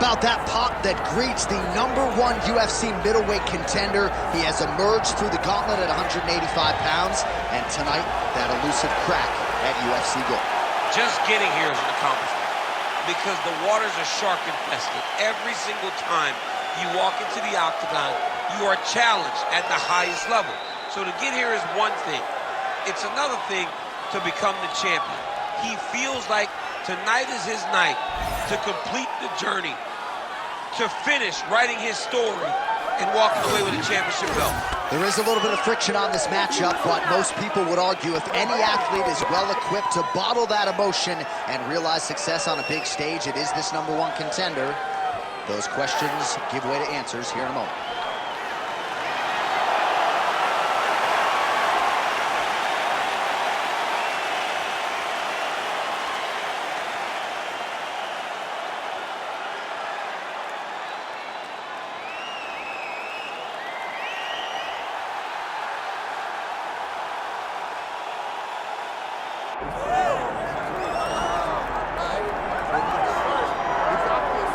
about that pop that greets the #1 UFC middleweight contender. He has emerged through the gauntlet at 185 pounds, and tonight, that elusive crack at UFC Gold. Just getting here is an accomplishment because the waters are shark infested. Every single time you walk into the octagon, you are challenged at the highest level. So to get here is one thing. It's another thing to become the champion. He feels like tonight is his night to complete the journey, to finish writing his story and walking away with a championship belt. There is a little bit of friction on this matchup, but most people would argue if any athlete is well-equipped to bottle that emotion and realize success on a big stage, it is this #1 contender. Those questions give way to answers here in a moment.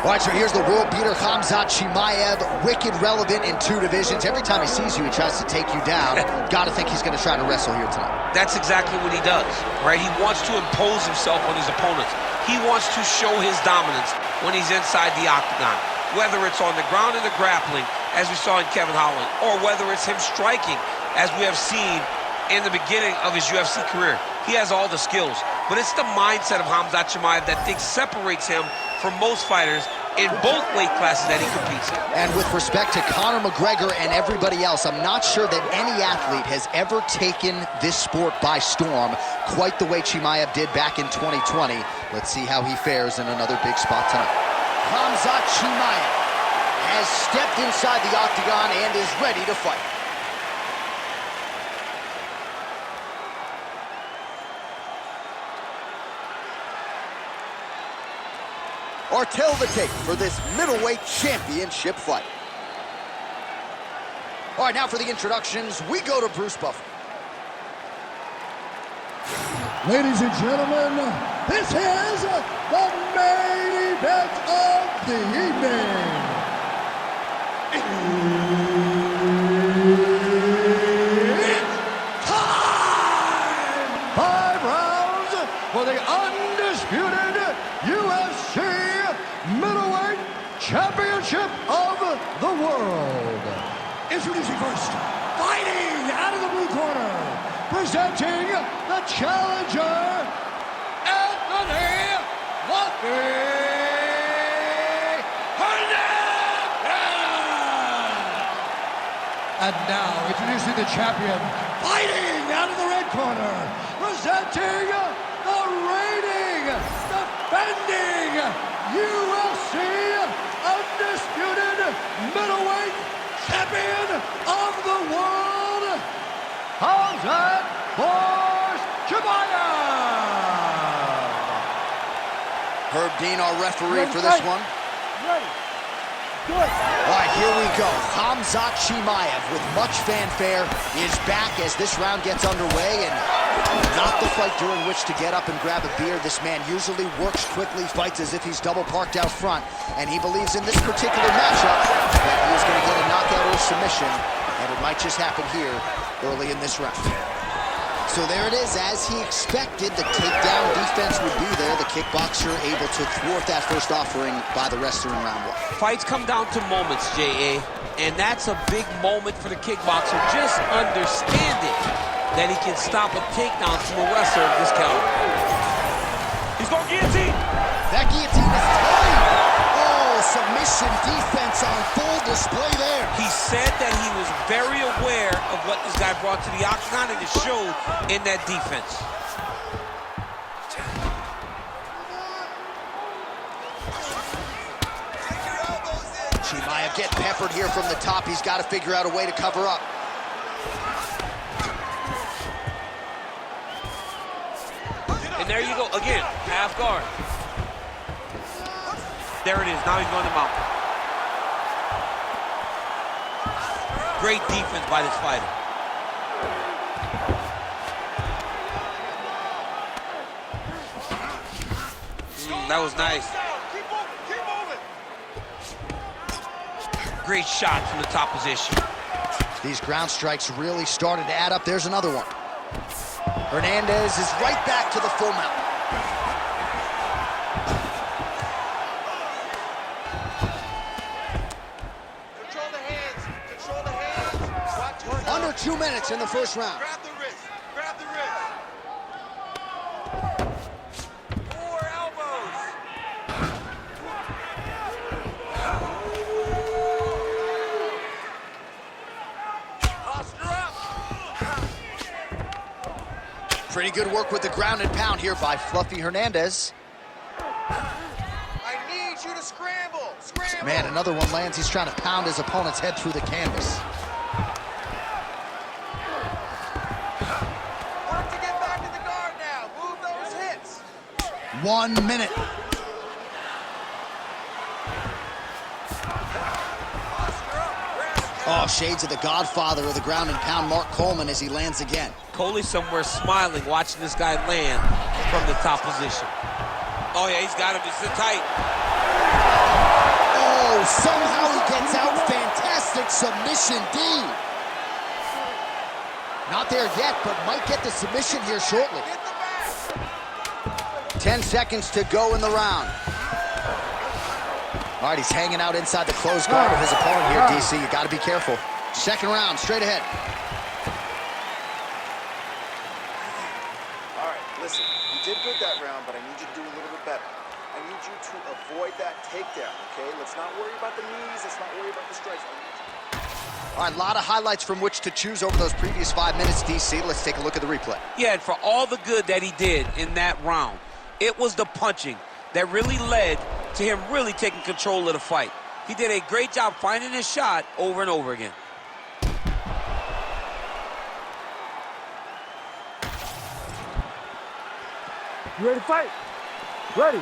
All right, so here's the world beater, Khamzat Chimaev, wicked relevant in 2 divisions. Every time he sees you, he tries to take you down. Gotta think he's gonna try to wrestle here tonight. That's exactly what he does, right? He wants to impose himself on his opponents. He wants to show his dominance when he's inside the octagon, whether it's on the ground in the grappling, as we saw in Kevin Holland, or whether it's him striking, as we have seen in the beginning of his UFC career. He has all the skills, but it's the mindset of Khamzat Chimaev that I think separates him from most fighters in both weight classes that he competes in. And with respect to Conor McGregor and everybody else, I'm not sure that any athlete has ever taken this sport by storm quite the way Chimaev did back in 2020. Let's see how he fares in another big spot tonight. Khamzat Chimaev has stepped inside the octagon and is ready to fight. Or tell the tape for this middleweight championship fight. All right, now for the introductions, we go to Bruce Buffer. Ladies and gentlemen, this is the main event of the evening. It's time! 5 rounds for the undisputed UFC middleweight championship of the world. Introducing first, fighting out of the blue corner, presenting the challenger, Anthony Hernandez. And now, introducing the champion, fighting out of the red corner, presenting the reigning, defending UFC undisputed middleweight champion of the world, Khamzat Chimaev. Herb Dean, our referee for this one. Ready. Good. All right, here we go. Khamzat Chimaev, with much fanfare, is back as this round gets underway, and not the fight during which to get up and grab a beer. This man usually works quickly, fights as if he's double parked out front, and he believes in this particular matchup that he is going to get a knockout or a submission, and it might just happen here early in this round. So there it is, as he expected, the takedown defense would be there. The kickboxer able to thwart that first offering by the wrestler in round 1. Fights come down to moments, J.A., and that's a big moment for the kickboxer, just understanding that he can stop a takedown from a wrestler of this caliber. He's going guillotine. That guillotine is tight. Oh, submission defense on full display there. He said that he was very aware of what this guy brought to the octagon, and it showed in that defense. Chimaev getting peppered here from the top. He's got to figure out a way to cover up. And there you go, again, half guard. There it is, now he's going to mount. Great defense by this fighter. That was nice. great shot from the top position. These ground strikes really started to add up. There's another one. Hernandez is right back to the full mount. Control the hands. Control the hands. Watch yourself. Under 2 minutes in the first round. Grab the wrist. Grab the wrist. 4 elbows. Posture up. Pretty good work with the ground and pound here by Fluffy Hernandez. I need you to scramble. Scramble. Man, another one lands. He's trying to pound his opponent's head through the canvas. Work to get back in the guard now. Move those hips. 1 minute. Posture up. Rest. Oh, shades of the godfather of the ground and pound, Mark Coleman, as he lands again. Coley's somewhere smiling, watching this guy land from the top position. Oh, yeah, he's got him. It's tight. Oh, somehow he gets out. Fantastic submission, D. Not there yet, but might get the submission here shortly. Get the back. 10 seconds to go in the round. All right, he's hanging out inside the closed guard of his opponent here, DC. You got to be careful. Second round, straight ahead. All right, listen. You did good that round, but I need you to do a little bit better. I need you to avoid that takedown, okay? Let's not worry about the knees. Let's not worry about the strikes. All right, a lot of highlights from which to choose over those previous 5 minutes, DC. Let's take a look at the replay. Yeah, and for all the good that he did in that round, it was the punching that really led to him really taking control of the fight. He did a great job finding his shot over and over again. You ready to fight? Ready.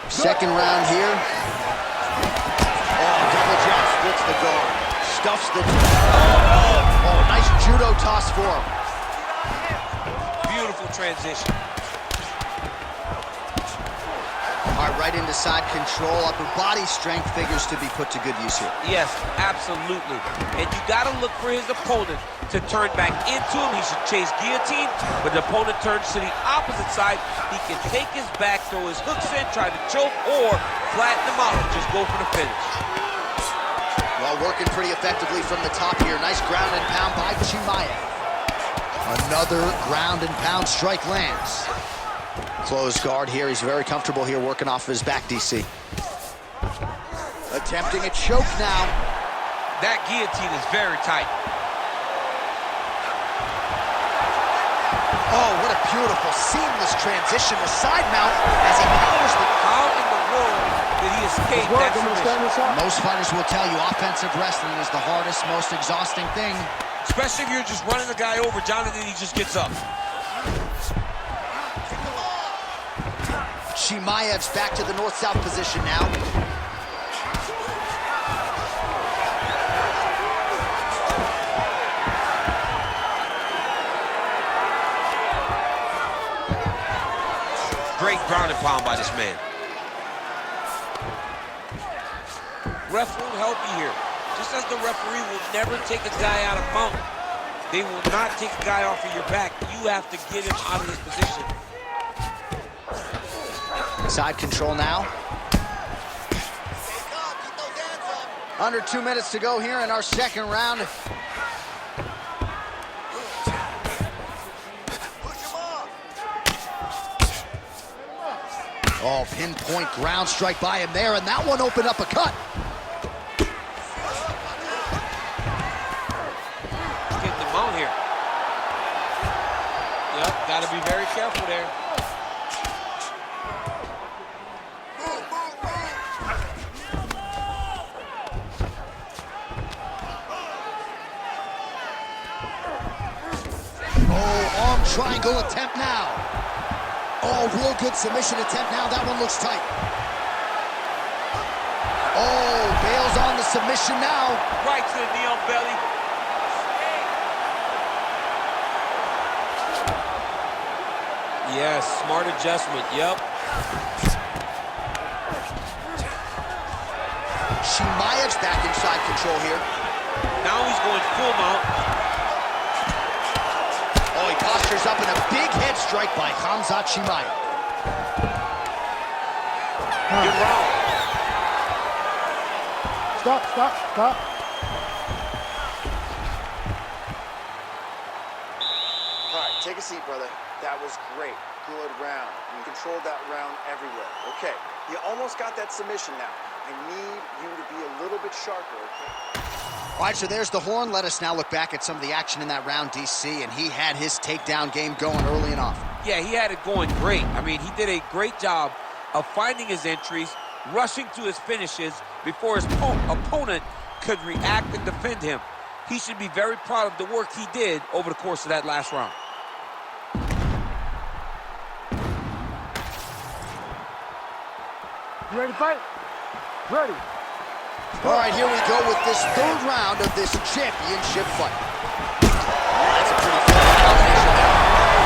Second round here. Oh, double jab splits the guard. Stuffs the... Oh, nice judo toss for him. Beautiful transition. All right, right into side control. Upper body strength figures to be put to good use here. Yes, absolutely. And you got to look for his opponent to turn back into him. He should chase guillotine, but the opponent turns to the opposite side. He can take his back, throw his hooks in, try to choke, or flatten him out and just go for the finish. Well, working pretty effectively from the top here. Nice ground and pound by Chimaev. Another ground and pound strike lands. Closed guard here. He's very comfortable here working off of his back, DC. Attempting a choke now. That guillotine is very tight. Oh, what a beautiful, seamless transition to side mount as he powers the... How in the world did he escape that submission? Most fighters will tell you offensive wrestling is the hardest, most exhausting thing. Especially if you're just running the guy over, Jonathan, he just gets up. Chimaev's back to the north-south position now. Great ground and pound by this man. Ref won't help you here. Just as the referee will never take a guy out of mount, they will not take a guy off of your back. You have to get him out of this position. Side control now. Under 2 minutes to go here in our second round. Oh, pinpoint ground strike by him there, and that one opened up a cut. Getting the mount here. Yep, got to be very careful there. Oh, arm triangle attempt now. Oh, real good submission attempt now. That one looks tight. Oh, bails on the submission now. Right to the knee on belly. Yes, smart adjustment, yep. Chimaev's back inside control here. Now he's going full mount. Oh, he postures up in a big head strike by Khamzat Chimaev. Good round. Stop, stop, stop. All right, take a seat, brother. That was great. Good round. You controlled that round everywhere. Okay, you almost got that submission now. I need you to be a little bit sharper, okay? All right, so there's the horn. Let us now look back at some of the action in that round, DC, and he had his takedown game going early and often. Yeah, he had it going great. I mean, he did a great job of finding his entries, rushing to his finishes before his opponent could react and defend him. He should be very proud of the work he did over the course of that last round. You ready to fight? Ready. All right, here we go with this third round of this championship fight. That's a pretty fun combination there.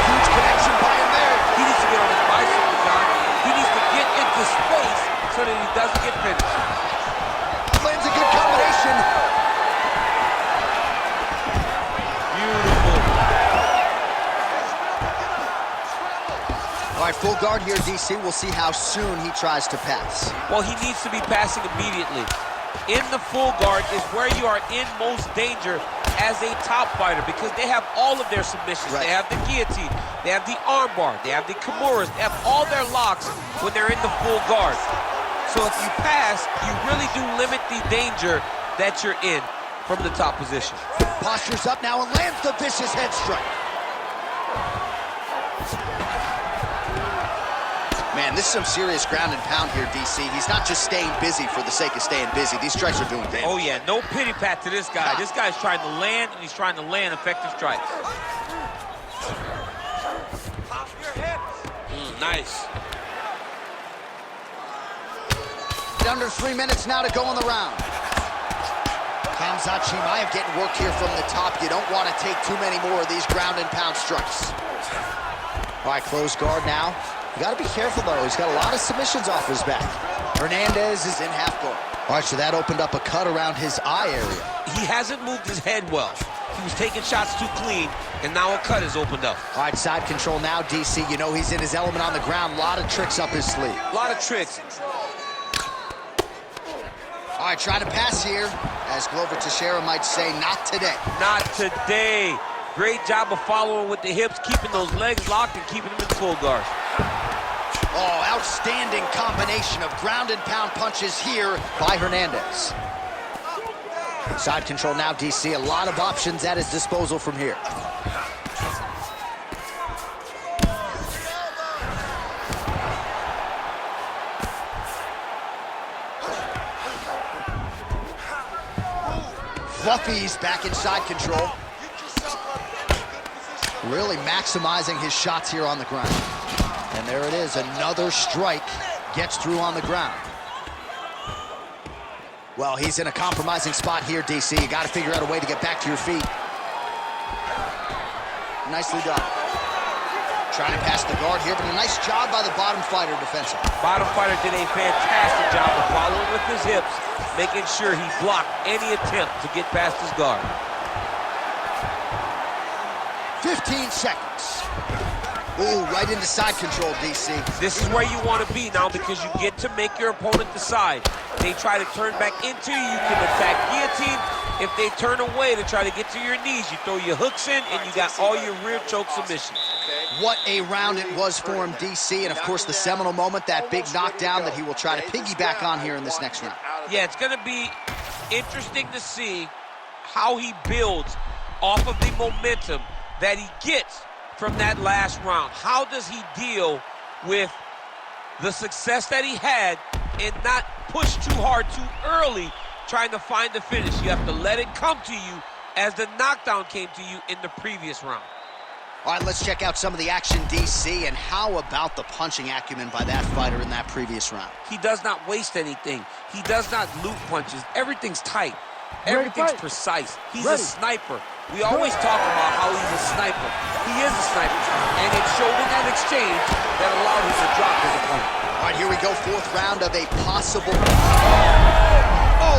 Huge connection by him there. He needs to get on his bicycle, John. He needs to get into space so that he doesn't get finished. Lands a good combination. Beautiful. All right, full guard here, DC. We'll see how soon he tries to pass. Well, he needs to be passing immediately. In the full guard is where you are in most danger as a top fighter because they have all of their submissions. Right. They have the guillotine, they have the armbar, they have the kimuras, they have all their locks when they're in the full guard. So if you pass, you really do limit the danger that you're in from the top position. Postures up now and lands the vicious head strike. Man, this is some serious ground and pound here, DC. He's not just staying busy for the sake of staying busy. These strikes are doing damage. Oh, yeah, no pity pat to this guy. This guy's trying to land, and he's trying to land effective strikes. Nice. Under 3 minutes now to go in the round. Khamzat Chimaev getting worked here from the top. You don't want to take too many more of these ground and pound strikes. All right, close guard now. You got to be careful, though. He's got a lot of submissions off his back. Hernandez is in half guard. All right, so that opened up a cut around his eye area. He hasn't moved his head well. He was taking shots too clean, and now a cut has opened up. All right, side control now, DC. You know he's in his element on the ground. A lot of tricks up his sleeve. A lot of tricks. All right, trying to pass here. As Glover Teixeira might say, not today. Not today. Great job of following with the hips, keeping those legs locked and keeping them in full guard. Oh, outstanding combination of ground and pound punches here by Hernandez. Side control now, DC. A lot of options at his disposal from here. Fluffy's back in side control. Really maximizing his shots here on the ground. And there it is, another strike gets through on the ground. Well, he's in a compromising spot here, DC. You got to figure out a way to get back to your feet. Nicely done. Trying to pass the guard here, but a nice job by the bottom fighter defensively. Bottom fighter did a fantastic job of following with his hips, making sure he blocked any attempt to get past his guard. 15 seconds. Ooh, right into side control, DC. This is where you want to be now because you get to make your opponent decide. They try to turn back into you, you can attack guillotine. If they turn away to try to get to your knees, you throw your hooks in and you got all your rear choke submissions. What a round it was for him, DC, and of course the seminal moment, that big knockdown that he will try to piggyback on here in this next round. Yeah, it's going to be interesting to see how he builds off of the momentum that he gets from that last round. How does he deal with the success that he had and not push too hard too early trying to find the finish? You have to let it come to you as the knockdown came to you in the previous round. All right, let's check out some of the action, DC, and how about the punching acumen by that fighter in that previous round? He does not waste anything. He does not loop punches. Everything's tight. Everything's precise. He's a sniper. We always talk about how he's a sniper. He is a sniper, and it showed in that exchange that allowed him to drop his opponent. All right, here we go, fourth round of a possible... Oh,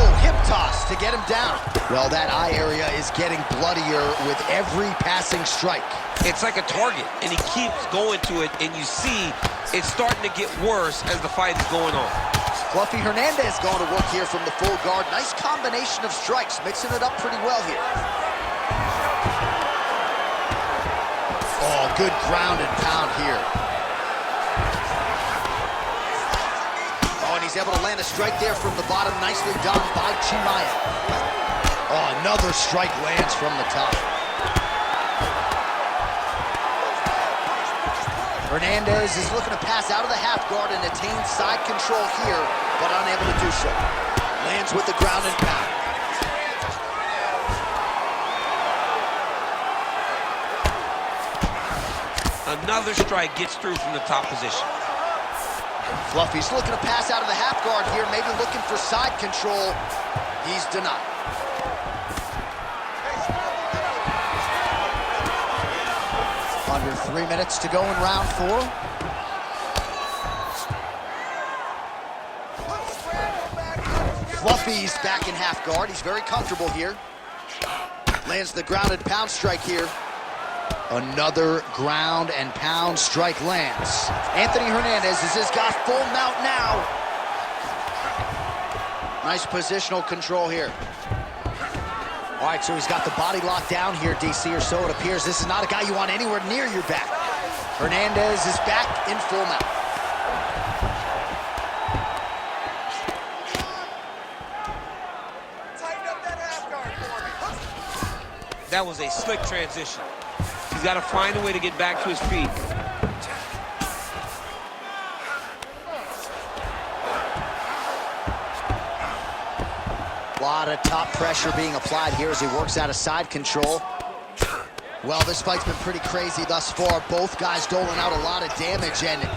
Well, that eye area is getting bloodier with every passing strike. It's like a target, and he keeps going to it, and you see it's starting to get worse as the fight is going on. Fluffy Hernandez going to work here from the full guard. Nice combination of strikes, mixing it up pretty well here. Oh, good ground and pound here. Oh, and he's able to land a strike there from the bottom. Nicely done by Chimaev. Oh, another strike lands from the top. Hernandez is looking to pass out of the half guard and attain side control here, but unable to do so. Lands with the ground and pound. Another strike gets through from the top position. Fluffy's looking to pass out of the half guard here, maybe looking for side control. He's denied. Under 3 minutes to go in round 4. Fluffy's back in half guard. He's very comfortable here. Lands the ground and pound strike here. Another ground and pound strike lands. Anthony Hernandez has got full mount now. Nice positional control here. All right, so he's got the body locked down here, DC, or so it appears. This is not a guy you want anywhere near your back. Hernandez is back in full mount. Tighten up that half guard for me. That was a slick transition. He's got to find a way to get back to his feet. A lot of top pressure being applied here as he works out of side control. Well, this fight's been pretty crazy thus far. Both guys doling out a lot of damage, and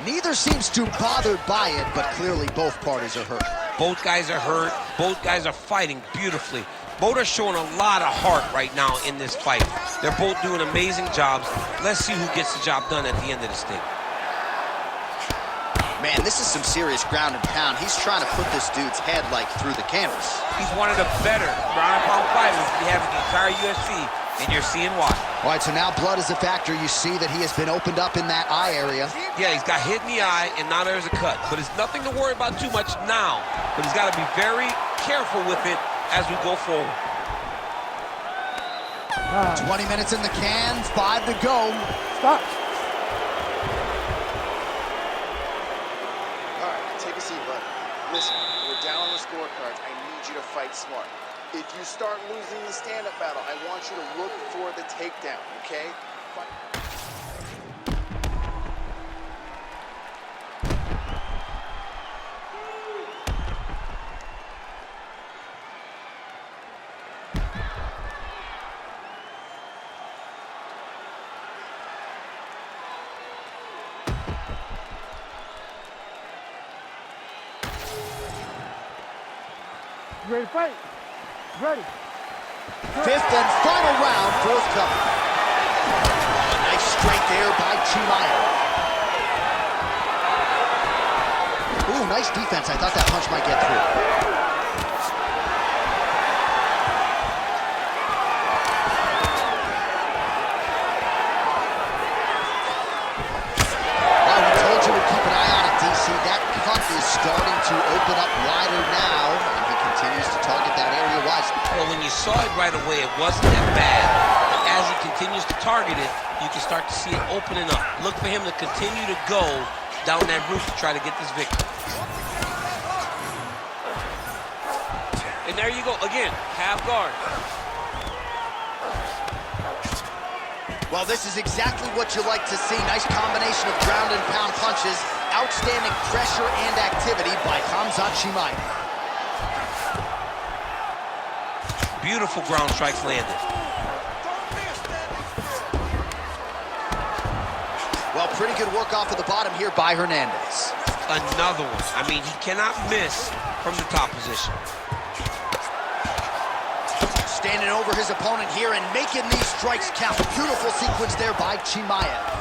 neither seems too bothered by it, but clearly both parties are hurt. Both guys are hurt. Both guys are fighting beautifully. Both are showing a lot of heart right now in this fight. They're both doing amazing jobs. Let's see who gets the job done at the end of this thing. Man, this is some serious ground and pound. He's trying to put this dude's head, like, through the canvas. He's one of the better ground and pound fighters we have in the entire UFC, and you're seeing why. All right, so now blood is a factor. You see that he has been opened up in that eye area. Yeah, he's got hit in the eye, and now there's a cut. But it's nothing to worry about too much now. But he's got to be very careful with it as we go forward. 20 minutes in the can, 5 to go. Stop. All right, take a seat, bud. Listen, we're down on the scorecards. I need you to fight smart. If you start losing the stand-up battle, I want you to look for the takedown, okay? Fight. You ready to fight? Ready. 5th and final round, forthcoming. A nice straight there by Chimaev. Ooh, nice defense. I thought that punch might get through. Well, we told you to keep an eye on it, DC. That cut is starting to open up wider now, and he continues to target that area wisely. Well, when you saw it right away, it wasn't that bad. But as he continues to target it, you can start to see it opening up. Look for him to continue to go down that route to try to get this victory. And there you go, again, half guard. Well, this is exactly what you like to see. Nice combination of ground and pound punches. Outstanding pressure and activity by Khamzat Chimaev. Beautiful ground strikes landed. Well, pretty good work off of the bottom here by Hernandez. Another one. I mean, he cannot miss from the top position. Standing over his opponent here and making these strikes count. Beautiful sequence there by Chimaev.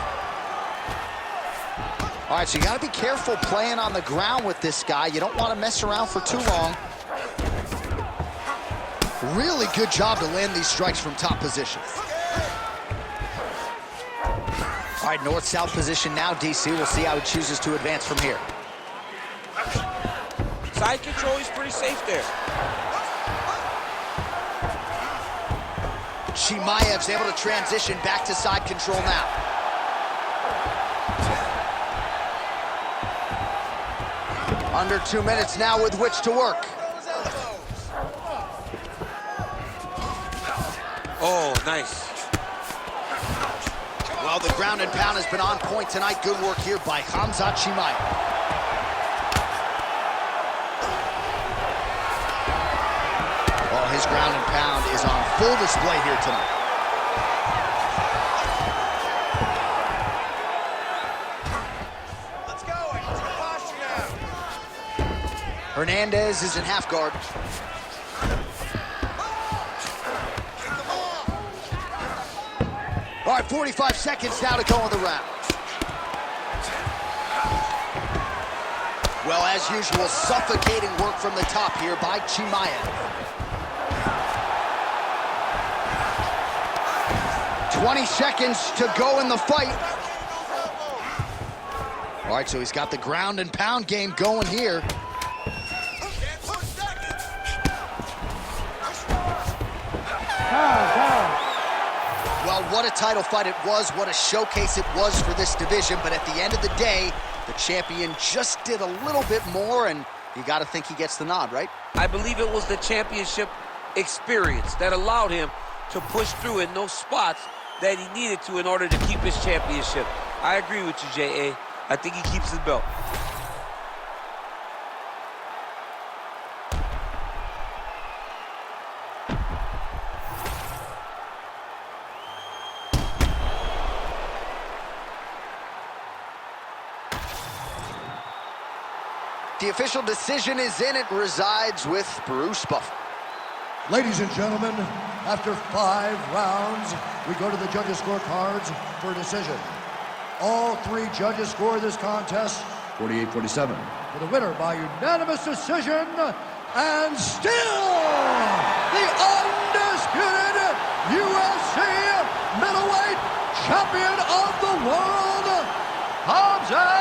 All right, so you got to be careful playing on the ground with this guy. You don't want to mess around for too long. Really good job to land these strikes from top position. All right, north-south position now, DC. We'll see how he chooses to advance from here. Side control, he's pretty safe there. Chimaev's able to transition back to side control now. Under 2 minutes now with which to work. Oh, nice. Well, the ground and pound has been on point tonight. Good work here by Khamzat Chimaev. Oh, his ground and pound is on full display here tonight. Let's go. Let's get posture now. Hernandez is in half guard. All right, 45 seconds now to go in the round. Well, as usual, suffocating work from the top here by Chimaev. 20 seconds to go in the fight. All right, so he's got the ground and pound game going here. Well, what a title fight it was, what a showcase it was for this division, but at the end of the day, the champion just did a little bit more, and you got to think he gets the nod, right? I believe it was the championship experience that allowed him to push through in those spots that he needed to in order to keep his championship. I agree with you, J.A. I think he keeps his belt. The official decision is in. It resides with Bruce Buffer. Ladies and gentlemen, after 5 rounds, we go to the judges' scorecards for a decision. All 3 judges score this contest 48-47. For the winner by unanimous decision, and still the undisputed UFC middleweight champion of the world, Khamzat